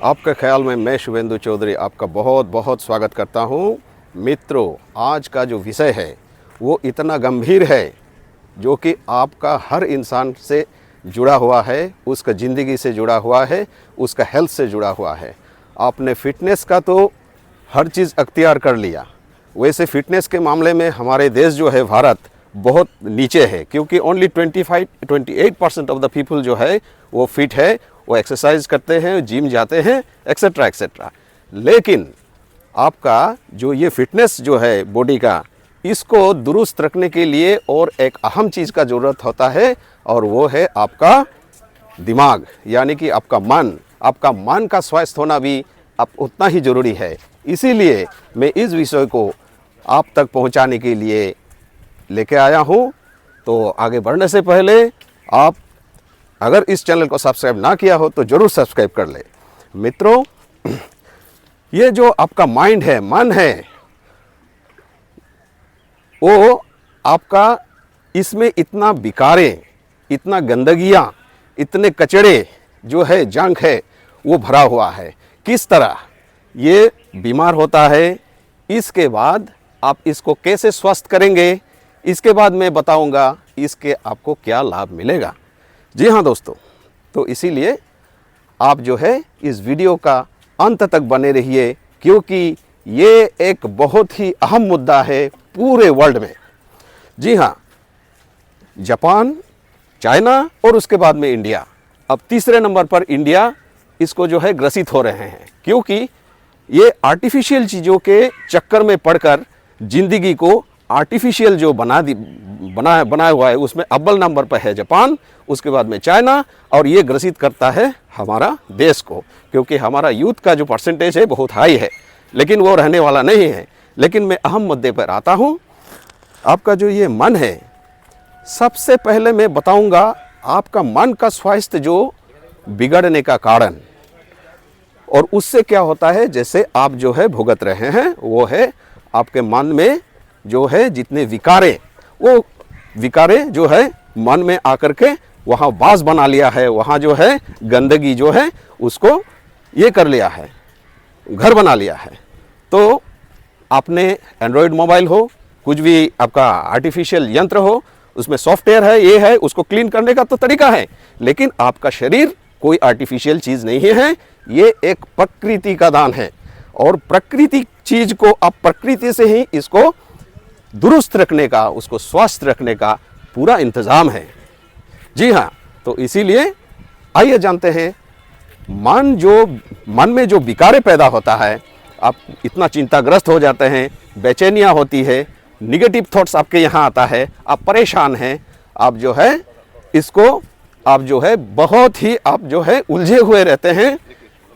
आपके ख्याल में मैं शुभेंदु चौधरी आपका बहुत बहुत स्वागत करता हूँ। मित्रों, आज का जो विषय है वो इतना गंभीर है जो कि आपका हर इंसान से जुड़ा हुआ है, उसका ज़िंदगी से जुड़ा हुआ है, उसका हेल्थ से जुड़ा हुआ है। आपने फिटनेस का तो हर चीज़ अख्तियार कर लिया, वैसे फिटनेस के मामले में हमारे देश जो है भारत बहुत नीचे है, क्योंकि ओनली 28% ऑफ द पीपल जो है वो फिट है, वो एक्सरसाइज करते हैं, जिम जाते हैं, एक्सेट्रा एक्सेट्रा। लेकिन आपका जो ये फिटनेस जो है बॉडी का, इसको दुरुस्त रखने के लिए और एक अहम चीज़ का ज़रूरत होता है, और वो है आपका दिमाग, यानी कि आपका मन। आपका मन का स्वास्थ्य होना भी आप उतना ही ज़रूरी है। इसीलिए मैं इस विषय को आप तक पहुंचाने के लिए लेके आया हूं। तो आगे बढ़ने से पहले आप अगर इस चैनल को सब्सक्राइब ना किया हो तो ज़रूर सब्सक्राइब कर ले। मित्रों, ये जो आपका माइंड है, मन है, वो आपका इसमें इतना बिकारें, इतना गंदगियाँ, इतने कचड़े जो है, जंक है, वो भरा हुआ है। किस तरह ये बीमार होता है, इसके बाद आप इसको कैसे स्वस्थ करेंगे, इसके बाद मैं बताऊंगा इसके आपको क्या लाभ मिलेगा। जी हाँ दोस्तों, तो इसीलिए आप जो है इस वीडियो का अंत तक बने रहिए, क्योंकि ये एक बहुत ही अहम मुद्दा है पूरे वर्ल्ड में। जी हाँ, जापान, चाइना और उसके बाद में इंडिया, अब तीसरे नंबर पर इंडिया इसको जो है ग्रसित हो रहे हैं, क्योंकि ये आर्टिफिशियल चीज़ों के चक्कर में पड़कर ज़िंदगी को आर्टिफिशियल जो बनाया हुआ है, उसमें अव्वल नंबर पर है जापान, उसके बाद में चाइना, और ये ग्रसित करता है हमारा देश को, क्योंकि हमारा यूथ का जो परसेंटेज है बहुत हाई है, लेकिन वो रहने वाला नहीं है। लेकिन मैं अहम मुद्दे पर आता हूँ। आपका जो ये मन है, सबसे पहले मैं बताऊँगा आपका मन का स्वास्थ्य जो बिगड़ने का कारण, और उससे क्या होता है, जैसे आप जो है भुगत रहे हैं, वो है आपके मन में जो है जितने विकारे, वो विकारे जो है मन में आकर के वहाँ वास बना लिया है, वहाँ जो है गंदगी जो है उसको ये कर लिया है, घर बना लिया है। तो आपने एंड्रॉयड मोबाइल हो, कुछ भी आपका आर्टिफिशियल यंत्र हो, उसमें सॉफ्टवेयर है, ये है, उसको क्लीन करने का तो तरीका है, लेकिन आपका शरीर कोई आर्टिफिशियल चीज़ नहीं है, ये एक प्रकृति का दान है, और प्रकृति चीज़ को आप प्रकृति से ही इसको दुरुस्त रखने का, उसको स्वस्थ रखने का पूरा इंतज़ाम है। जी हाँ, तो इसीलिए आइए जानते हैं मन में जो विकारे पैदा होता है, आप इतना चिंताग्रस्त हो जाते हैं, बेचैनियाँ होती है, निगेटिव थॉट्स आपके यहाँ आता है, आप परेशान हैं, आप जो है इसको आप जो है बहुत ही आप जो है उलझे हुए रहते हैं,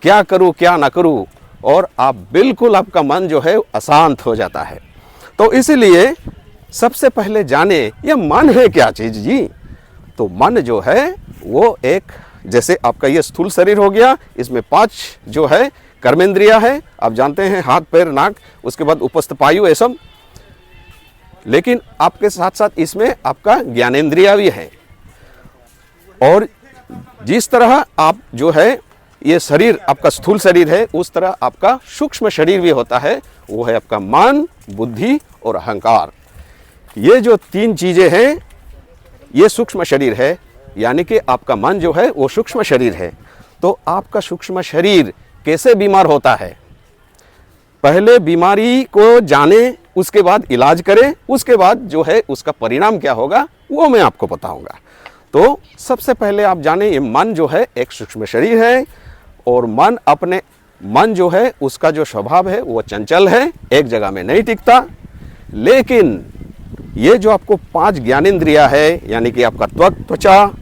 क्या करूं क्या ना करूं, और आप बिल्कुल आपका मन जो है अशांत हो जाता है। तो इसीलिए सबसे पहले जाने ये मन है क्या चीज़ जी। तो मन जो है वो एक, जैसे आपका ये स्थूल शरीर हो गया, इसमें 5 जो है कर्मेंद्रिया है, आप जानते हैं, हाथ पैर नाक, उसके बाद उपस्थ पायु, ये सब। लेकिन आपके साथ साथ इसमें आपका ज्ञानेंद्रिया भी है, और जिस तरह आप जो है ये शरीर आपका स्थूल शरीर है, उस तरह आपका सूक्ष्म शरीर भी होता है, वो है आपका मन, बुद्धि और अहंकार। ये जो 3 चीज़ें हैं, ये सूक्ष्म शरीर है, यानी कि आपका मन जो है वो सूक्ष्म शरीर है। तो आपका सूक्ष्म शरीर कैसे बीमार होता है, पहले बीमारी को जाने, उसके बाद इलाज करें, उसके बाद जो है उसका परिणाम क्या होगा वो मैं आपको बताऊंगा। तो सबसे पहले आप जाने, ये मन जो है एक सूक्ष्म शरीर है, और मन जो है उसका जो स्वभाव है वो चंचल है, एक जगह में नहीं टिकता। लेकिन ये जो आपको 5 ज्ञानेंद्रिया है, यानी कि आपका त्वचा,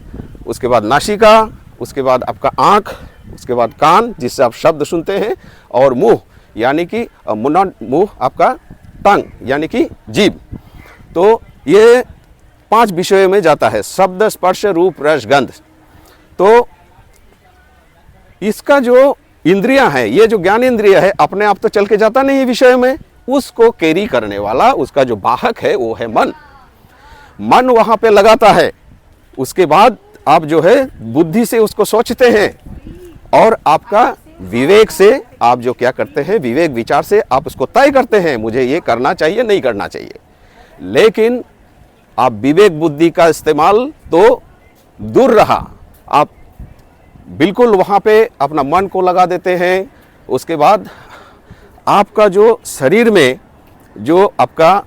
उसके बाद नासिका, उसके बाद आपका आँख, उसके बाद कान जिससे आप शब्द सुनते हैं, और मुंह, यानी कि मुंह आपका टंग, यानी कि जीभ। तो ये 5 विषयों में जाता है, शब्द, स्पर्श, रूप, रस, गंध। तो इसका जो इंद्रियां हैं, ये जो ज्ञान इंद्रिय है, अपने आप तो चल के जाता नहीं है विषय में, उसको कैरी करने वाला, उसका जो वाहक है वो है मन। मन वहाँ पे लगाता है, उसके बाद आप जो है बुद्धि से उसको सोचते हैं, और आपका विवेक से आप जो क्या करते हैं, विवेक विचार से आप उसको तय करते हैं, मुझे ये करना चाहिए नहीं करना चाहिए। लेकिन आप विवेक बुद्धि का इस्तेमाल तो दूर रहा, आप बिल्कुल वहाँ पे अपना मन को लगा देते हैं। उसके बाद आपका जो शरीर में जो आपका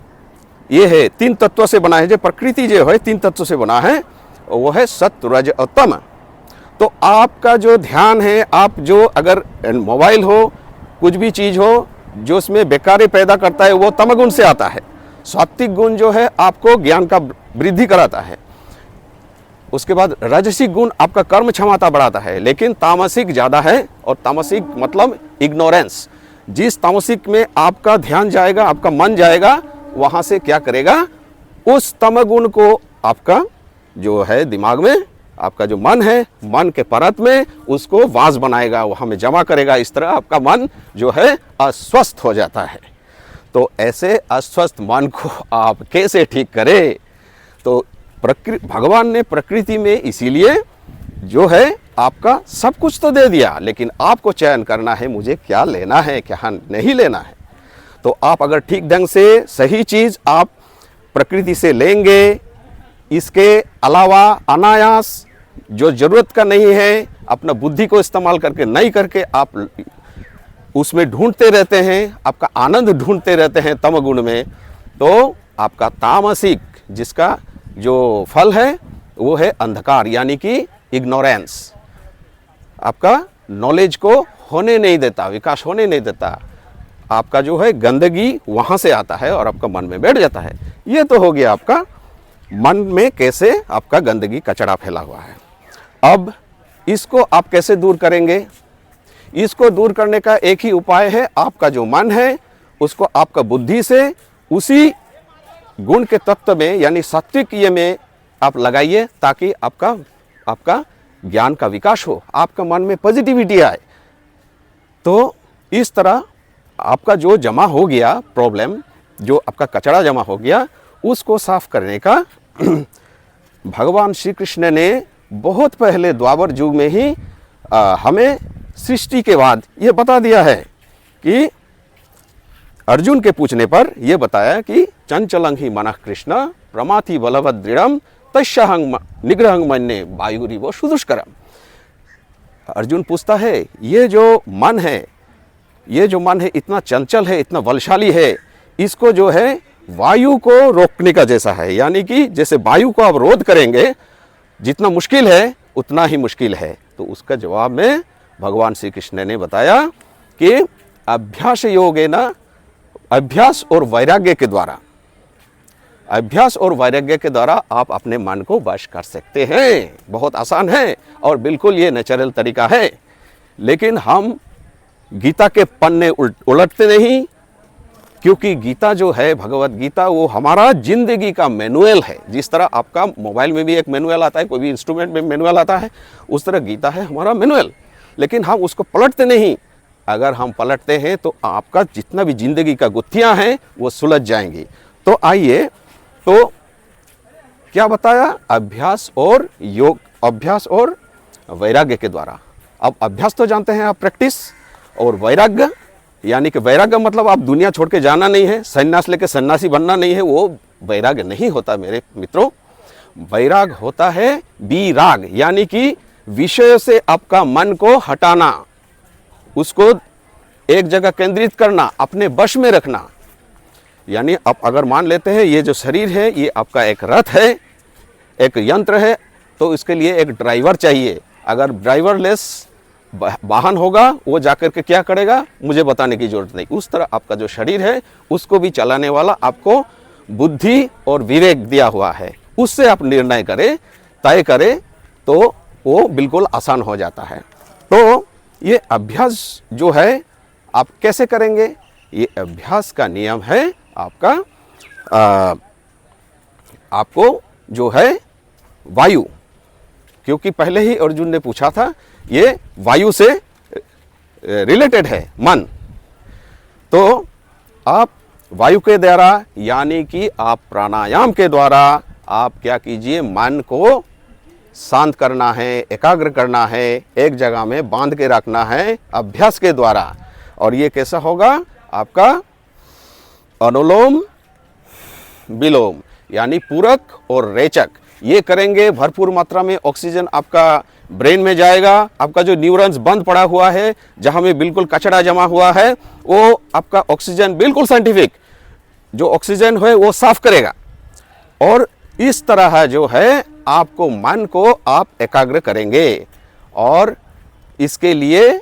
ये है 3 तत्वों से बना है, जो प्रकृति जो है 3 तत्वों से बना है, वो है सत्व रज और तम। तो आपका जो ध्यान है, आप जो अगर मोबाइल हो, कुछ भी चीज़ हो जो उसमें बेकारी पैदा करता है, वो तमगुण से आता है। सात्विक गुण जो है आपको ज्ञान का वृद्धि कराता है। उसके बाद राजसिक गुण आपका कर्म क्षमता बढ़ाता है, लेकिन तामसिक ज़्यादा है, और तामसिक मतलब इग्नोरेंस। जिस तामसिक में आपका ध्यान जाएगा, आपका मन जाएगा, वहाँ से क्या करेगा, उस तमगुण को आपका जो है दिमाग में, आपका जो मन है, मन के परत में उसको वास बनाएगा, वहाँ में जमा करेगा। इस तरह आपका मन जो है अस्वस्थ हो जाता है। तो ऐसे अस्वस्थ मन को आप कैसे ठीक करें? तो भगवान ने प्रकृति में इसीलिए जो है आपका सब कुछ तो दे दिया, लेकिन आपको चयन करना है, मुझे क्या लेना है, क्या नहीं लेना है। तो आप अगर ठीक ढंग से सही चीज़ आप प्रकृति से लेंगे, इसके अलावा अनायास जो ज़रूरत का नहीं है, अपना बुद्धि को इस्तेमाल करके नहीं करके आप उसमें ढूंढते रहते हैं, आपका आनंद ढूंढते रहते हैं तमगुण में, तो आपका तामसिक जिसका जो फल है वो है अंधकार, यानी कि इग्नोरेंस। आपका नॉलेज को होने नहीं देता, विकास होने नहीं देता। आपका जो है गंदगी वहाँ से आता है और आपका मन में बैठ जाता है। ये तो हो गया आपका मन में कैसे आपका गंदगी कचरा फैला हुआ है। अब इसको आप कैसे दूर करेंगे? इसको दूर करने का एक ही उपाय है, आपका जो मन है उसको आपका बुद्धि से उसी गुण के तत्व में, यानी सात्विक ये में आप लगाइए, ताकि आपका ज्ञान का विकास हो, आपका मन में पॉजिटिविटी आए। तो इस तरह आपका जो जमा हो गया प्रॉब्लम, जो आपका कचरा जमा हो गया, उसको साफ करने का भगवान श्री कृष्ण ने बहुत पहले द्वापर युग में ही हमें सृष्टि के बाद ये बता दिया है कि अर्जुन के पूछने पर यह बताया कि चंचलं ही मनः कृष्ण प्रमाथि बलवद दृढ़म तस्याहं निग्रहं मन्ये वायुरिव सुदुष्करम। अर्जुन पूछता है, ये जो मन है इतना चंचल है, इतना बलशाली है, इसको जो है वायु को रोकने का जैसा है, यानी कि जैसे वायु को आप रोध करेंगे, जितना मुश्किल है उतना ही मुश्किल है। तो उसका जवाब में भगवान श्री कृष्ण ने बताया कि अभ्यास योगेन, अभ्यास और वैराग्य के द्वारा, अभ्यास और वैराग्य के द्वारा आप अपने मन को वश कर सकते हैं। बहुत आसान है और बिल्कुल ये नेचुरल तरीका है। लेकिन हम गीता के पन्ने उलटते नहीं, क्योंकि गीता जो है, भगवत गीता, वो हमारा जिंदगी का मैनुअल है। जिस तरह आपका मोबाइल में भी एक मैनुअल आता है, कोई भी इंस्ट्रूमेंट में मैनुअल आता है, उस तरह गीता है हमारा मैनुअल। लेकिन हम उसको पलटते नहीं। अगर हम पलटते हैं तो आपका जितना भी जिंदगी का गुत्थियां हैं वो सुलझ जाएंगी। तो आइए, तो क्या बताया? अभ्यास और योग, अभ्यास और वैराग्य के द्वारा। अब अभ्यास तो जानते हैं आप, प्रैक्टिस, और वैराग्य यानी कि वैराग्य मतलब आप दुनिया छोड़ के जाना नहीं है, सन्यास लेके सन्यासी बनना नहीं है, वो वैराग्य नहीं होता मेरे मित्रों। वैराग होता है विराग, यानी कि विषय से आपका मन को हटाना, उसको एक जगह केंद्रित करना, अपने वश में रखना। यानी आप अगर मान लेते हैं ये जो शरीर है ये आपका एक रथ है, एक यंत्र है, तो इसके लिए एक ड्राइवर चाहिए। अगर ड्राइवरलेस वाहन होगा वो जाकर के क्या करेगा, मुझे बताने की जरूरत नहीं। उस तरह आपका जो शरीर है उसको भी चलाने वाला आपको बुद्धि और विवेक दिया हुआ है, उससे आप निर्णय करें, तय करें, तो वो बिल्कुल आसान हो जाता है। तो ये अभ्यास जो है आप कैसे करेंगे? ये अभ्यास का नियम है आपका आपको जो है वायु, क्योंकि पहले ही अर्जुन ने पूछा था, ये वायु से रिलेटेड है मन। तो आप वायु के द्वारा, यानी कि आप प्राणायाम के द्वारा आप क्या कीजिए, मन को शांत करना है, एकाग्र करना है, एक जगह में बांध के रखना है अभ्यास के द्वारा। और ये कैसा होगा? आपका अनुलोम विलोम यानी पूरक और रेचक, ये करेंगे भरपूर मात्रा में ऑक्सीजन आपका ब्रेन में जाएगा। आपका जो न्यूरॉन्स बंद पड़ा हुआ है, जहाँ में बिल्कुल कचरा जमा हुआ है, वो आपका ऑक्सीजन बिल्कुल साइंटिफिक जो ऑक्सीजन है वो साफ करेगा। और इस तरह जो है आपको मन को आप एकाग्र करेंगे। और इसके लिए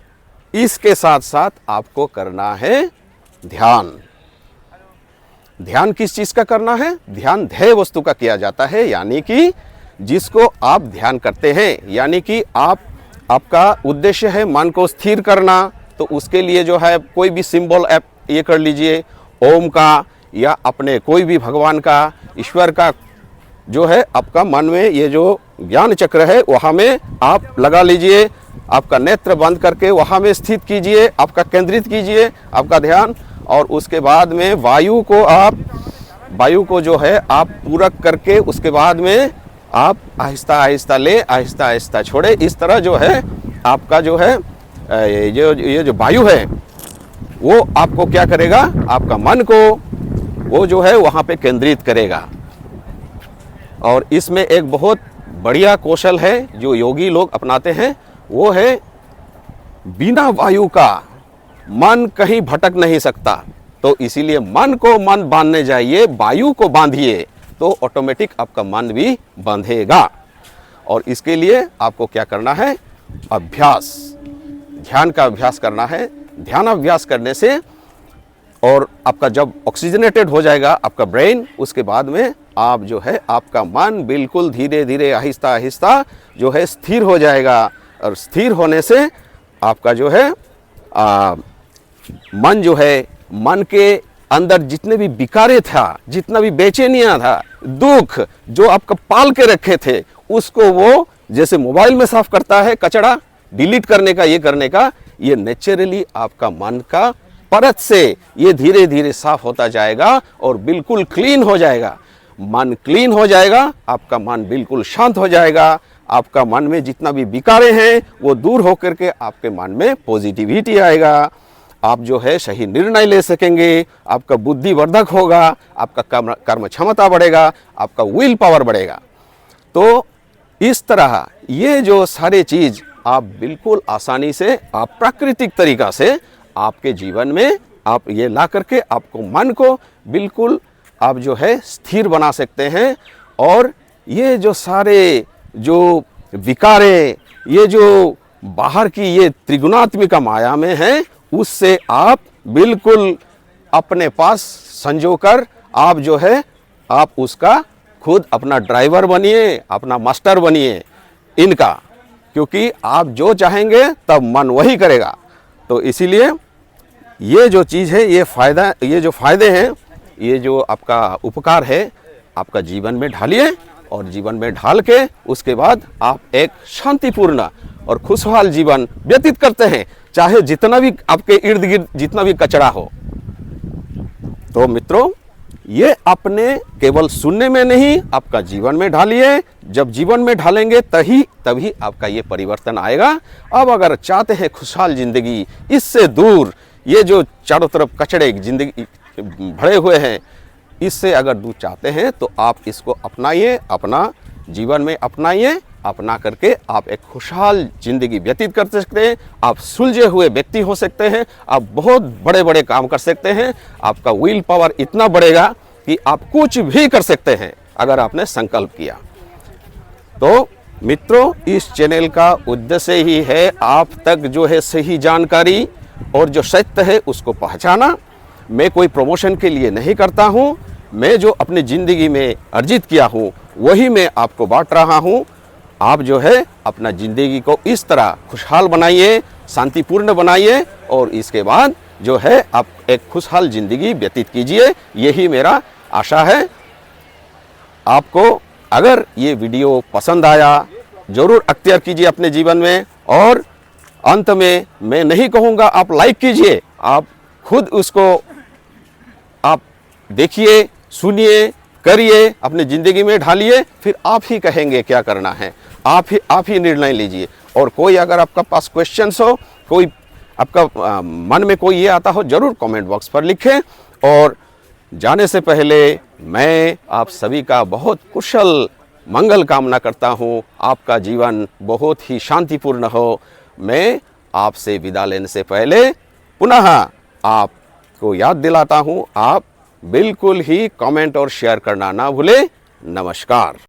इसके साथ साथ आपको करना है ध्यान। ध्यान किस चीज का करना है? ध्यान ध्येय वस्तु का किया जाता है, यानी कि जिसको आप ध्यान करते हैं, यानी कि आपका उद्देश्य है मन को स्थिर करना। तो उसके लिए जो है कोई भी सिंबल ऐप ये कर लीजिए, ओम का या अपने कोई भी भगवान का, ईश्वर का जो है आपका मन में ये जो ज्ञान चक्र है वहाँ में आप लगा लीजिए। आपका नेत्र बंद करके वहाँ में स्थित कीजिए, आपका केंद्रित कीजिए आपका ध्यान। और उसके बाद में वायु को जो है आप पूरक करके उसके बाद में आप आहिस्ता आहिस्ता ले, आहिस्ता आहिस्ता छोड़े। इस तरह जो है आपका जो है ये जो वायु है वो आपको क्या करेगा? आपका मन को वो जो है वहाँ पे केंद्रित करेगा। और इसमें एक बहुत बढ़िया कौशल है जो योगी लोग अपनाते हैं, वो है बिना वायु का मन कहीं भटक नहीं सकता। तो इसीलिए मन को मन बांधने जाइए, वायु को बांधिए, तो ऑटोमेटिक आपका मन भी बांधेगा। और इसके लिए आपको क्या करना है? अभ्यास, ध्यान का अभ्यास करना है। ध्यान अभ्यास करने से और आपका जब ऑक्सीजनेटेड हो जाएगा आपका ब्रेन, उसके बाद में आप जो है आपका मन बिल्कुल धीरे धीरे आहिस्ता आहिस्ता जो है स्थिर हो जाएगा। और स्थिर होने से आपका जो है मन जो है, मन के अंदर जितने भी विकारे था, जितना भी बेचैनियाँ था, दुख जो आपका पाल के रखे थे, उसको वो जैसे मोबाइल में साफ करता है कचरा डिलीट करने का, ये करने का, ये नेचुरली आपका मन का परत से ये धीरे धीरे साफ होता जाएगा और बिल्कुल क्लीन हो जाएगा। मन क्लीन हो जाएगा, आपका मन बिल्कुल शांत हो जाएगा। आपका मन में जितना भी विकारे हैं वो दूर होकर के आपके मन में पॉजिटिविटी आएगा। आप जो है सही निर्णय ले सकेंगे, आपका बुद्धि वर्धक होगा, आपका कर्म क्षमता बढ़ेगा, आपका विल पावर बढ़ेगा। तो इस तरह ये जो सारे चीज़ आप बिल्कुल आसानी से आप प्राकृतिक तरीका से आपके जीवन में आप ये ला करके आपको मन को बिल्कुल आप जो है स्थिर बना सकते हैं। और ये जो सारे जो विकारे, ये जो बाहर की ये त्रिगुणात्मिका माया में है, उससे आप बिल्कुल अपने पास संजोकर आप जो है आप उसका खुद अपना ड्राइवर बनिए, अपना मास्टर बनिए इनका, क्योंकि आप जो चाहेंगे तब मन वही करेगा। तो इसीलिए ये जो चीज़ है, ये जो फायदे हैं, ये जो आपका उपकार है, आपका जीवन में ढालिए। और जीवन में ढाल के उसके बाद आप एक शांतिपूर्ण और खुशहाल जीवन व्यतीत करते हैं, चाहे जितना भी आपके इर्द गिर्द जितना भी कचरा हो। तो मित्रों, ये अपने केवल सुनने में नहीं, आपका जीवन में ढालिए। जब जीवन में ढालेंगे तभी आपका ये परिवर्तन आएगा। अब अगर चाहते हैं खुशहाल जिंदगी, इससे दूर ये जो चारों तरफ कचड़े जिंदगी भरे हुए हैं, इससे अगर दूर चाहते हैं तो आप इसको अपनाइए, अपना जीवन में अपनाइए। अपना करके आप एक खुशहाल जिंदगी व्यतीत कर सकते हैं। आप सुलझे हुए व्यक्ति हो सकते हैं, आप बहुत बड़े बड़े काम कर सकते हैं। आपका विल पावर इतना बढ़ेगा कि आप कुछ भी कर सकते हैं अगर आपने संकल्प किया। तो मित्रों, इस चैनल का उद्देश्य ही है आप तक जो है सही जानकारी और जो सत्य है उसको पहचाना। मैं कोई प्रमोशन के लिए नहीं करता हूँ, मैं जो अपनी ज़िंदगी में अर्जित किया हूँ वही मैं आपको बांट रहा हूँ। आप जो है अपना ज़िंदगी को इस तरह खुशहाल बनाइए, शांतिपूर्ण बनाइए और इसके बाद जो है आप एक खुशहाल ज़िंदगी व्यतीत कीजिए। यही मेरा आशा है। आपको अगर ये वीडियो पसंद आया, ज़रूर अख्तियार कीजिए अपने जीवन में। और अंत में मैं नहीं कहूँगा आप लाइक कीजिए, आप खुद उसको आप देखिए, सुनिए, करिए, अपनी ज़िंदगी में ढालिए, फिर आप ही कहेंगे क्या करना है। आप ही निर्णय लीजिए। और कोई अगर आपका पास क्वेश्चंस हो, कोई आपका मन में कोई ये आता हो, ज़रूर कमेंट बॉक्स पर लिखें। और जाने से पहले मैं आप सभी का बहुत कुशल मंगल कामना करता हूँ, आपका जीवन बहुत ही शांतिपूर्ण हो। मैं आपसे विदा लेने से पहले पुनः आपको याद दिलाता हूँ, आप बिल्कुल ही कमेंट और शेयर करना ना भूलें। नमस्कार।